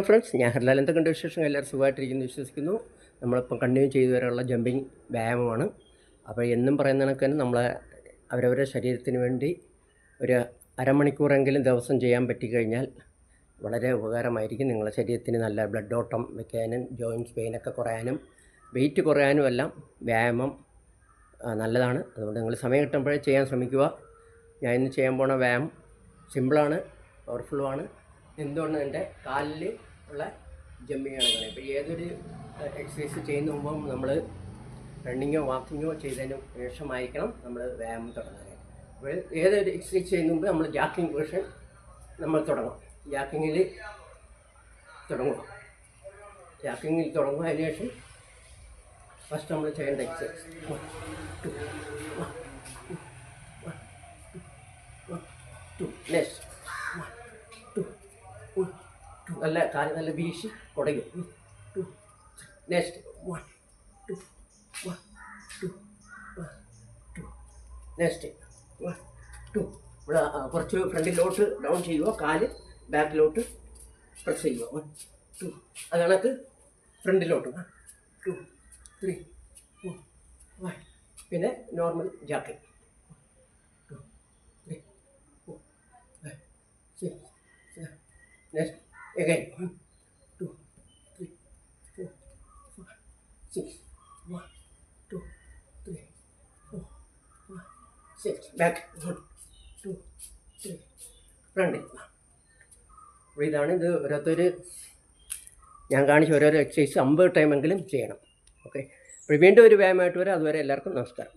Friends, ഞാൻ ഹർലാൽ. എന്തൊക്കെയുണ്ട് വിശേഷം? എല്ലാവരും സുഖമായിട്ടിരിക്കുന്നു വിശ്വസിക്കുന്നു. നമ്മളിപ്പം കണ്ടിന്യൂ ചെയ്തു വരാനുള്ള ജമ്പിങ് വ്യായാമമാണ്. അപ്പോൾ എന്നും പറയുന്ന കണക്ക് തന്നെ നമ്മളെ അവരവരുടെ ശരീരത്തിന് വേണ്ടി ഒരു അരമണിക്കൂറെങ്കിലും ദിവസം ചെയ്യാൻ പറ്റിക്കഴിഞ്ഞാൽ വളരെ ഉപകാരമായിരിക്കും. നിങ്ങളുടെ ശരീരത്തിന് നല്ല ബ്ലഡ് ഓട്ടം വയ്ക്കാനും ജോയിൻറ്റ്സ് പെയിനൊക്കെ കുറയാനും വെയിറ്റ് കുറയാനും എല്ലാം വ്യായാമം നല്ലതാണ്. അതുകൊണ്ട് നിങ്ങൾ സമയം കിട്ടുമ്പോഴേ ചെയ്യാൻ ശ്രമിക്കുക. ഞാൻ ഇന്ന് ചെയ്യാൻ പോണ വ്യായാമം സിമ്പിളാണ്, പവർഫുള്ളുമാണ്. എന്തുകൊണ്ട് എൻ്റെ കാലിൽ ഉള്ള ജമ്പിങ്ങാണ് പറയുന്നത്. ഇപ്പോൾ ഏതൊരു എക്സസൈസ് ചെയ്യുന്ന മുമ്പും നമ്മൾ റണ്ണിങ്ങോ വാക്കിങ്ങോ ചെയ്തതിന് ശേഷമായിരിക്കണം നമ്മൾ വ്യായാമം തുടങ്ങാൻ. അപ്പോൾ ഏതൊരു എക്സസൈസ് ചെയ്യുന്ന മുമ്പ് നമ്മൾ ജാക്കിങ് വേർഷൻ നമ്മൾ തുടങ്ങും. ജാക്കിങ്ങിൽ തുടങ്ങുക. അതിനുശേഷം ഫസ്റ്റ് നമ്മൾ ചെയ്യേണ്ട എക്സസൈസ് 1 2 നെക്സ്റ്റ് 1 2 നല്ല കാല് നല്ല വീശി കുടയും. 2 നെക്സ്റ്റ് 1 2 1 2 2 നെക്സ്റ്റ് 1 2. ഇവിടെ കുറച്ച് ഫ്രണ്ടിലോട്ട് ഡൗൺ ചെയ്യുക, കാല് ബാക്കിലോട്ട് പ്രസ് ചെയ്യുക. 1 2. അത് കണക്ക് ഫ്രണ്ടിലോട്ട് 1 2 3 4 1. പിന്നെ normal jacking 1 2 3 4 5 6 7. Next again 1 2 3 4 5 6 1 2 3 4 5 6. Back 1 2 3 ഫ്രണ്ടിൽ. അപ്പോൾ ഇതാണ് ഇത്. ഓരോരുത്തർ ഞാൻ കാണിച്ച ഓരോരോ എക്സസൈസ് 50 ടൈമെങ്കിലും ചെയ്യണം. ഓക്കെ, അപ്പോൾ വീണ്ടും ഒരു വ്യായാമമായിട്ട് വരാം. അതുവരെ എല്ലാവർക്കും നമസ്കാരം.